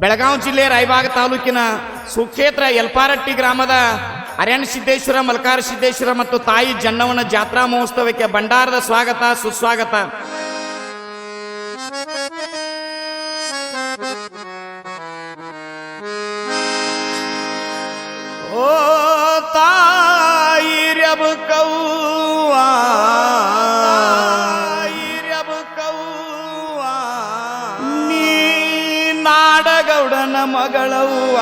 ಬೆಳಗಾವಿ ಜಿಲ್ಲೆ ರಾಯಬಾಗ ತಾಲೂಕಿನ ಸುಕ್ಷೇತ್ರ ಯಲ್ಪಾರಟ್ಟಿ ಗ್ರಾಮದ ಅರಣ್ಯ ಸಿದ್ದೇಶ್ವರ ಮಲ್ಕಾರ ಸಿದ್ದೇಶ್ವರ ಮತ್ತು ತಾಯಿ ಜನ್ನವನ ಜಾತ್ರಾ ಮಹೋತ್ಸವಕ್ಕೆ ಭಂಡಾರದ ಸ್ವಾಗತ ಸುಸ್ವಾಗತ. ಓ ತಾಯಿ ರೆಬಕವ್ವ ನೀ ನಾಡಗೌಡನ ಮಗಳವ್ವ,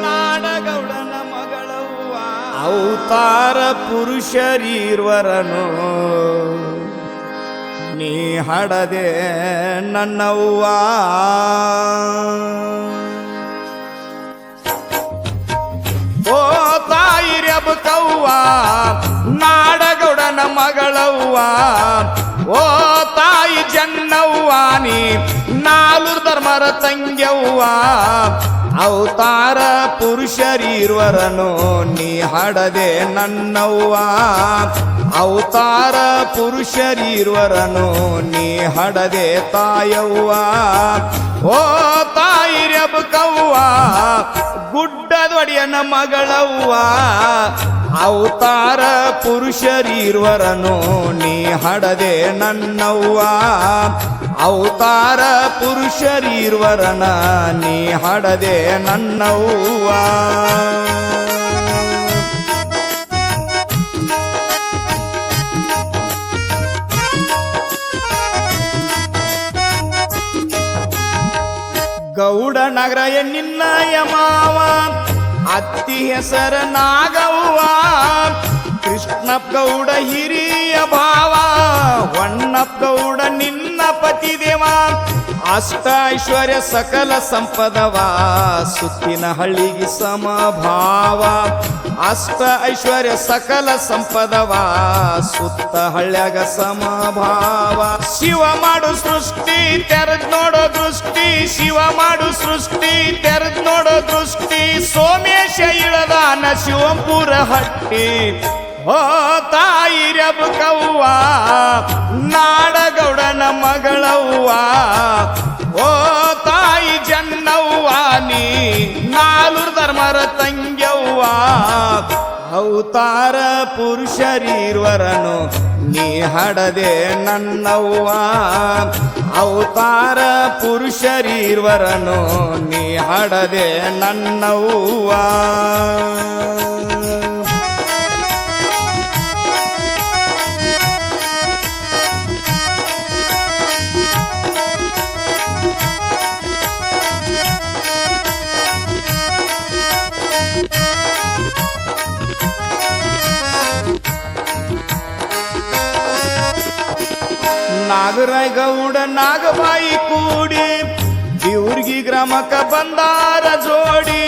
ನಾಡಗೌಡನ ಮಗಳವ್ವ, ಅವತಾರ ಪುರುಷರೀರ್ವರನು ನೀ ಹಡದೆ ನನ್ನವ್ವ. ಓ ತಾಯಿ ರೆಬಕವ್ವ ನಾಡಗೌಡನ ಮಗಳವ್ವ, ಓ ತಾಯಿ ಜನ್ನವ್ವ ನೀ ನಾಲ್ವರು ಧರ್ಮರ ತಂಗ್ಯವ್ವ, ಅವತಾರ ಪುರುಷರೀರ್ವರನು ನೀ ಹಡದೆ ನನ್ನವ್ವ, ಅವತಾರ ಪುರುಷರೀರ್ವರನು ನೀ ಹಡದೆ ತಾಯವ್ವ. ಓ ತಾಯಿ ರೆಬಕವ್ವ ಗುಡ್ಡದೊಡೆಯನ ಮಗಳವ್ವ, ಅವತಾರ ಪುರುಷರೀರ್ವರನು ನೀ ಹಡದೆ ನನ್ನವ್ವ, ಅವತಾರ ಪುರುಷರೀರ್ವರನ ನೀ ಹಡದೆ ನನ್ನವ್ವ. ಗೌಡ ನಗರ ನಿನ್ನಯ ಮಾವ ಅತ್ತಿ ಹೆಸರ ನಾಗವ್ವ, ಕೃಷ್ಣಪ್ಪ ಗೌಡ ಹಿರಿಯ ಭಾವ, ಹೊನ್ನಪ್ಪ ಗೌಡ ನಿನ್ನ ಪತಿದೇವ, ಅಷ್ಟ ಐಶ್ವರ್ಯ ಸಕಲ ಸಂಪದವ, ಸುತ್ತಿನ ಹಳ್ಳಿಗೆ ಸಮಭಾವ, ಅಷ್ಟ ಐಶ್ವರ್ಯ ಸಕಲ ಸಂಪದವ, ಸುತ್ತ ಹಳ್ಳ್ಯಾಗ ಸಮಭಾವ. ಶಿವ ಮಾಡು ಸೃಷ್ಟಿ ತೆರೆದ್ ನೋಡೋ ದೃಷ್ಟಿ, ಶಿವ ಮಾಡು ಸೃಷ್ಟಿ ತೆರೆದ್ ನೋಡೋ ದೃಷ್ಟಿ, ಸೋಮೇಶ ಇಳದಾನ ಶಿವಂಪುರ ಹಟ್ಟಿ. ಓ ತಾಯಿ ರೆಬಕವ್ವ ನಾಡಗೌಡನ ಮಗಳವ್ವ, ಓ ತಾಯಿ ಜನ್ನವ್ವ ನೀ ನಾಲ್ವರು ಧರ್ಮರ ತಂಗ್ಯವ್ವ, ಅವತಾರ ಪುರುಷರೀರ್ವರನು ನೀ ಹಡದೆ ನನ್ನವ್ವ, ಅವತಾರ ಪುರುಷರೀರ್ವರನು ನೀ ಹಡದೆ ನನ್ನವ್ವ. ನಾಗರಾಯ ಗೌಡ ನಾಗಬಾಯಿ ಕೂಡಿ ದೇವ್ರಿಗಿ ಗ್ರಾಮಕ್ಕ ಬಂದಾರ ಜೋಡಿ,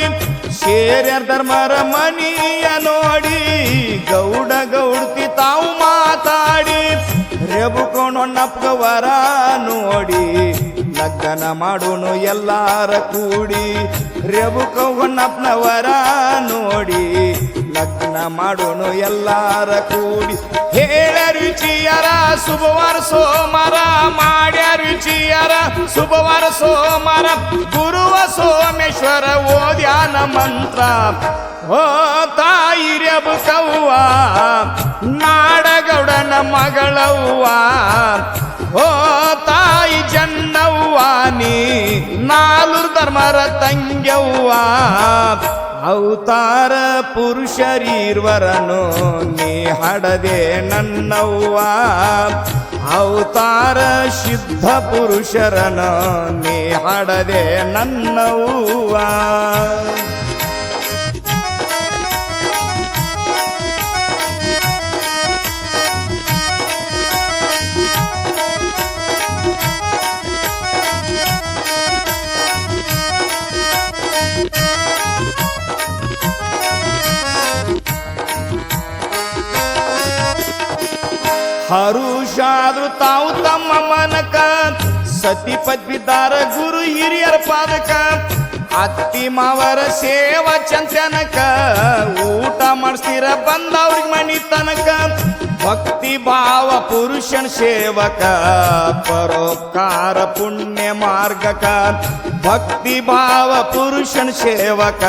ಶೇರ್ಯ ಧರ್ಮರ ಮನಿಯ ನೋಡಿ ಗೌಡ ಗೌಡ್ತಿ ತಾವು ಮಾತಾಡಿ, ರೆಬುಕೊಂಡೊಣ್ಣಪ್ಪವರ ನೋಡಿ ಲಗ್ನ ಮಾಡೋನು ಎಲ್ಲಾರ ಕೂಡಿ, ರೆಬುಕೊಂಡಪ್ಪನವರ ನೋಡಿ ಲಗ್ನ ಮಾಡೋನು ಎಲ್ಲಾರ ಕೂಡಿ. ಹೇಳ ರುಚಿಯರ ಶುಭವಾರ ಸೋಮರ ಮಾಡ್ಯ ರುಚಿಯರ ಶುಭವಾರ ಸೋಮರ, ಗುರುವ ಸೋಮೇಶ್ವರ ಓದ್ಯಾನ ಮಂತ್ರ. ಓ ತಾಯಿ ರೆಬಕವ್ವ ನಾಡಗೌಡನ ಮಗಳವ್ವ, ಓ ತಾಯಿ ಜನ್ನವ್ವ ನೀ ನಾಲ್ವರು ಧರ್ಮರ ತಂಗ್ಯವ್ವ, ಅವತಾರ ಪುರುಷರೀರ್ವರನು ನೀ ಹಡದೆ ನನ್ನವ್ವ, ಅವತಾರ ಸಿದ್ಧ ಪುರುಷರನ ನೀ ಹಡದೆ ನನ್ನವ್ವ. ಹರುಷಾದ್ರು ತಾವು ತಮ್ಮ ಮನಕ, ಸತಿಪತ್ ಬಿದ್ದಾರ ಗುರು ಹಿರಿಯರ ಪಾದಕ, ಅತ್ತಿ ಮಾವರ ಸೇವಾ ಚಂಚನಕ, ಊಟ ಮಾಡಿಸ್ತೀರ ಬಂದವ್ರಿಗೆ ಮನಿ ತನಕ, ಭಕ್ತಿ ಭಾವ ಪುರುಷನ ಸೇವಕ ಪರೋಪಕಾರ ಪುಣ್ಯ ಮಾರ್ಗಕ ಭಕ್ತಿ ಭಾವ ಪುರುಷನ ಸೇವಕ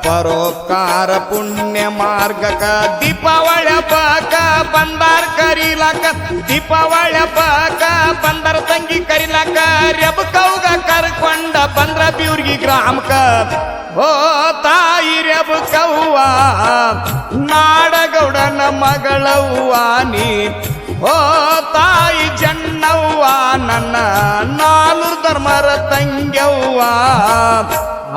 ಪರೋಪಕಾರ ಪುಣ್ಯ ಮಾರ್ಗಕ ದೀಪಾವಳಿ ಹಬ್ಬಕ ಬಂದಾರ ಕರಿಲಕ ದೀಪಾವಳಿ ಹಬ್ಬಕ ಬಂದಾರ ತಂಗಿ ಕರಿಲಕ ರೆಬಕೌಗ ಕರ್ಕೊಂಡ ಬಂದ್ರ ಬಿವ್ರಿಗೆ ಗ್ರಾಮಕ ಓ ತಾಯಿ ರೆಬಕವ್ವ ನಾಡಗೌಡನ ಮಗಳವ್ವ ನೀ ಓ ತಾಯಿ ಜನ್ನವ್ವ ನನ್ನ ನಾಲ್ಕು ಧರ್ಮರ ತಂಗ್ಯವ್ವ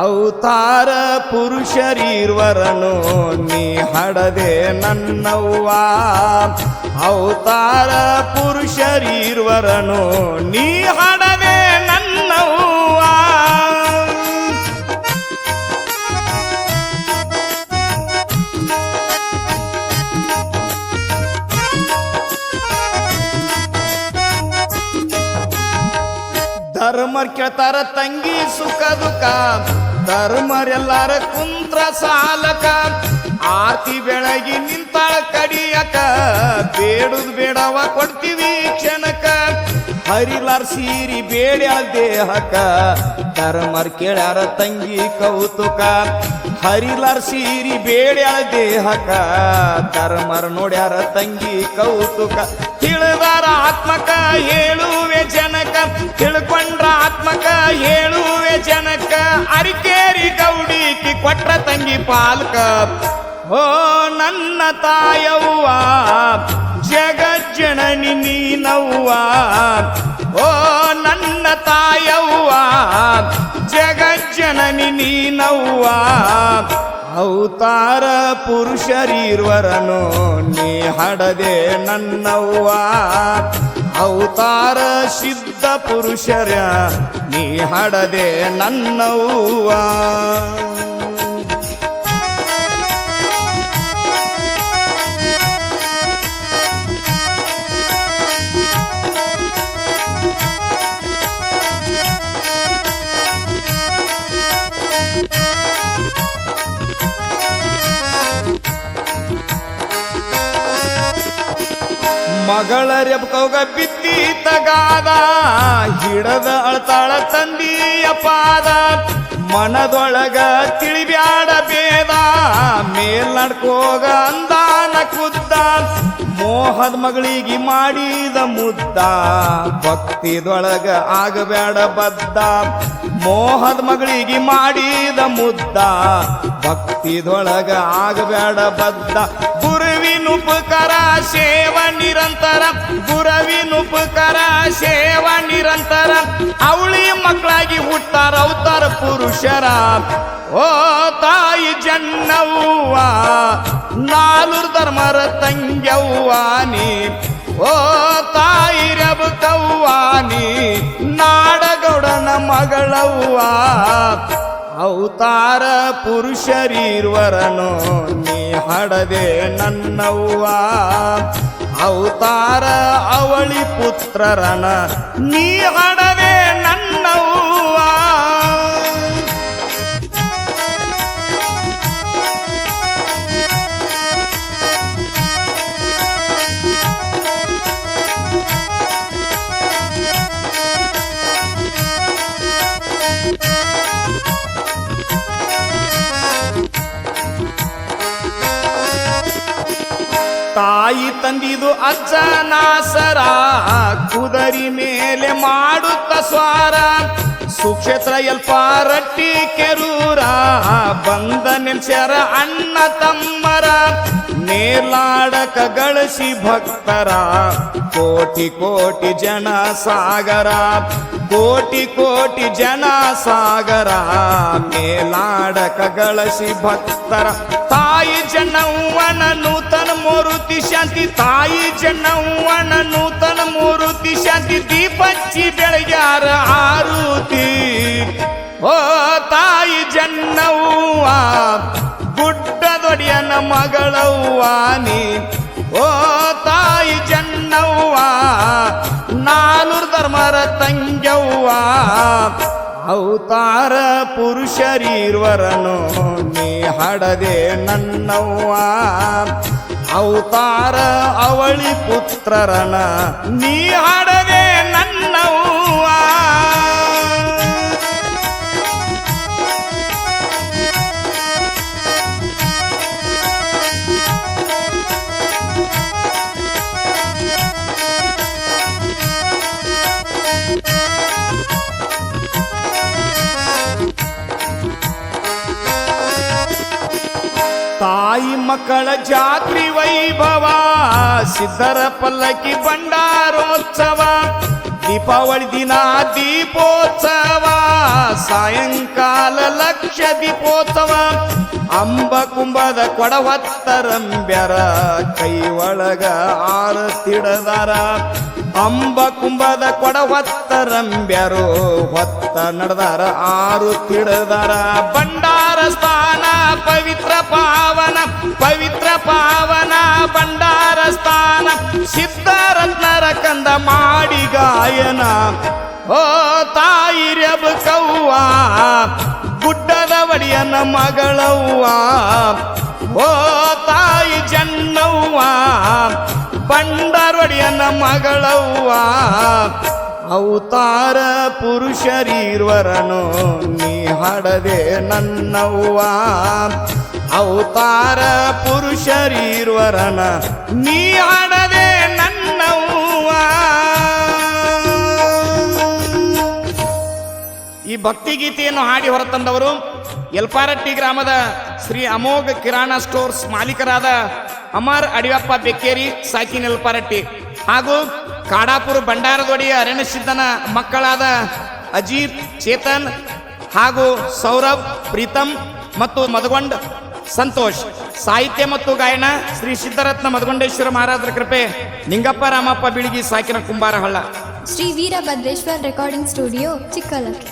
ಅವತಾರ ಪುರುಷರೀರ್ವರನು ನೀ ಹಡದೆ ನನ್ನವ್ವ ಅವತಾರ ಪುರುಷರೀರ್ವರನು ನೀ ಹಡದೆ ನನ್ನವ್ವ ಧರ್ಮರ್ ಕೇಳ್ತಾರ ತಂಗಿ ಸುಖ ದುಃಖ ಧರ್ಮರೆಲ್ಲಾರ ಕುಂತ್ರ ಸಾಲಕ ಆರ್ತಿ ಬೆಳಗಿ ನಿಂತಾಳ ಕಡಿಯಕ ಬೇಡುದ್ ಬೇಡವ ಕೊಡ್ತೀವಿ ಕ್ಷಣಕ ಹರಿಲಾರ್ ಸೀರಿ ಬೇಡ್ಯಾಳ ದೇಹಕ ಧರ್ಮರ್ ಕೇಳ್ಯಾರ ತಂಗಿ ಕೌತುಕ ಹರಿಲಾರ್ ಸೀರಿ ಬೇಡ್ಯಾಳ ದೇಹಕ ಧರ್ಮರ್ ನೋಡ್ಯಾರ ತಂಗಿ ಕೌತುಕ ತಿಳಿದಾರ ಆತ್ಮಕ ಹೇಳುವೆ ಜನಕ ತಿಳ್ಕೊಂಡ್ರ ಆತ್ಮಕ ಹೇಳುವೆ ಜನಕ ಅರಿಕೇರಿ ಗೌಡಿಕಿ ಕೊಟ್ರ ತಂಗಿ ಪಾಲ್ಕ ಓ ನನ್ನ ತಾಯವ್ವ ಜಗಜ್ಜನನಿ ನೀನವ್ವ ಓ ನನ್ನ ತಾಯವ್ವ ಜಗಜ್ಜನನಿ ನೀನವ್ವ ಅವತಾರ ಪುರುಷರೀರ್ವರನು ನೀ ಹಡದೆ ನನ್ನವ್ವ ಅವತಾರ ಸಿದ್ಧ ಪುರುಷರ ನೀ ಹಡದೆ ನನ್ನವ್ವ ಮಗಳ ರೆಬಕೌಗ ಬಿದ್ದಿ ತಗಾದ ಹಿಡದ ಅಳ್ತಾಳ ತಂದಿಯ ಪಾದ ಮನದೊಳಗ ತಿಳಿಬ್ಯಾಡ ಬೇದ ಮೇಲ್ ನಡ್ಕೋಗ ಅಂದಾನ ಕುದ್ದ ಮೋಹದ ಮಗಳಿಗೆ ಮಾಡಿದ ಮುದ್ದ ಭಕ್ತಿದೊಳಗ ಆಗಬೇಡ ಬದ್ದ ಮೋಹದ ಮಗಳಿಗೆ ಮಾಡಿದ ಮುದ್ದ ಭಕ್ತಿದೊಳಗ ಆಗಬೇಡ ಬದ್ದ ಗುರುವಿನ ಉಪಕಾರ ಸೇವ ನಿರಂತರ ಗುರುವಿನ ಉಪಕಾರ ಸೇವ ನಿರಂತರ ಅವಳಿ ಮಕ್ಕಳಾಗಿ ಹುಟ್ಟಾರ ಅವತಾರ ಪುರುಷರ ಓ ತಾಯಿ ಜನ್ನವ್ವ ನಾಲ್ಕು ಧರ್ಮರ ತಂಗ್ಯವ್ವ ನೀ ಓ ತಾಯಿ ರೆಬಕವ್ವ ನೀ ನಾಡಗೌಡನ ಮಗಳವ್ವ ಅವತಾರ ಪುರುಷರೀರ್ವರನು ನೀ ಹಡದೆ ನನ್ನವ್ವ ಅವತಾರ ಅವಳಿ ಪುತ್ರರನ ನೀ ಹಡದೆ ನನ್ನವ್ವ ತಾಯಿ ತಂದಿದು ಅಜ್ಜನಾಸರ ಕುದರಿ ಮೇಲೆ ಮಾಡುತ್ತ ಸ್ವಾರ ಸುಕ್ಷೇತ್ರ ಎಲ್ಪ ರಟ್ಟಿ ಕೆರೂರ ಬಂದ ನಿಲ್ಸ್ಯಾರ ಅಣ್ಣ ತಮ್ಮರ ನೇಲಾಡಕ ಗಳಿಸಿ ಭಕ್ತರ ಕೋಟಿ ಕೋಟಿ ಜನ ಸಾಗರ ಕೋಟಿ ಕೋಟಿ ಜನ ಸಾಗರ ಮೇಲಾಡಕ ಗಳಿಸಿ ಭಕ್ತರ ತಾಯಿ ಜನ್ನವ್ವನ ನೂತನ ಮೂರುತಿ ಶಾಂತಿ ತಾಯಿ ಜನ್ನವ್ವನ ನೂತನ ಮೂರುತಿ ಶಾಂತಿ ದೀಪಚ್ಚಿ ಬೆಳಗ್ಯಾರ ಆರುತಿ ಓ ತಾಯಿ ಜನ್ನವ್ವ ಗುಡ್ಡದೊಡೆಯನ ಮಗಳವ್ವ ನೀ ಓ ತಾಯಿ ಜನ್ನವ್ವ ನಾಲ್ಕು ಧರ್ಮರ ತಂಗ್ಯವ್ವ ಅವತಾರ ಪುರುಷರೀರ್ವರನು ನೀ ಹಡದೆ ನನ್ನವ್ವ ಅವತಾರ ಅವಳಿ ಪುತ್ರರನ ನೀ ಹಾಡದೆ ನನ್ನವ್ವ. ತಾಯಿ ಮಕ್ಕಳ ಜಾತ್ರಿ ವೈಭವ, ಸಿದ್ಧರ ಪಲ್ಲಕ್ಕಿ ಭಂಡಾರೋತ್ಸವ, ದೀಪಾವಳಿ ದಿನ ದೀಪೋತ್ಸವ, ಸಾಯಂಕಾಲ ಲಕ್ಷ ದೀಪೋತ್ಸವ, ಅಂಬ ಕುಂಭದ ಕೊಡ ಹೊತ್ತರಂಬ್ಯರ ಕೈ ಒಳಗ ಆರತಿಡದಾರ. ಅಂಬ ಕುಂಭದ ಕೊಡ ಹೊತ್ತರಂಬ್ಯರು ಹೊತ್ತ ನಡೆದಾರ ಆರುತಿಡದಾರ. ಭಂಡಾರ ಸ್ಥಾನ ಪವಿತ್ರ ಪಾವನ, ಪವಿತ್ರ ಪಾವನ ಭಂಡಾರ ಸ್ಥಾನ, ಸಿದ್ಧರತ್ನರ ಕಂದ ಮಾಡಿ ಗಾಯನ. ಓ ತಾಯಿ ರೆಬಕವ್ವ ಗುಡ್ಡದ ಒಡೆಯನ ಮಗಳವ್ವ, ಓ ತಾಯಿ ಜನ್ನವ್ವ ಬಂಡಾರೊಡೆಯನ ಮಗಳವ್ವ. ಅವತಾರ ಪುರುಷರಿರುವರನು ನೀ ಹಾಡದೆ ನನ್ನವ್ವ. ಅವತಾರ ಪುರುಷರಿರುವರನ ನೀ ಹಾಡದೆ ನನ್ನವ್ವ. ಈ ಭಕ್ತಿಗೀತೆಯನ್ನು ಹಾಡಿ ಹೊರತಂದವರು ಯಲ್ಪಾರಟ್ಟಿ ಗ್ರಾಮದ ಶ್ರೀ ಅಮೋಘ ಕಿರಾಣಾ ಸ್ಟೋರ್ಸ್ ಮಾಲೀಕರಾದ ಅಮರ್ ಅಡಿಯಪ್ಪ ಬೆಕ್ಕೇರಿ ಸಾಕಿನ್ ಯಲ್ಪಾರಟ್ಟಿ, ಹಾಗೂ ಕಾಡಾಪುರ ಭಂಡಾರದೊಡೆಯ ಅರಣ್ಯಸಿದ್ದನ ಮಕ್ಕಳಾದ ಅಜೀತ್, ಚೇತನ್ ಹಾಗೂ ಸೌರಭ್, ಪ್ರೀತಮ್ ಮತ್ತು ಮದಗೊಂಡ್ ಸಂತೋಷ್. ಸಾಹಿತ್ಯ ಮತ್ತು ಗಾಯನ ಶ್ರೀ ಸಿದ್ಧರತ್ನ ಮದಗೊಂಡೇಶ್ವರ ಮಹಾರಾಜರ ಕೃಪೆ, ನಿಂಗಪ್ಪ ರಾಮಪ್ಪ ಬೀಳಿಗಿ ಸಾಕಿನ ಕುಂಬಾರಹಳ್ಳ. Shri Veerabhadreshwar recording studio, Chikkalakki.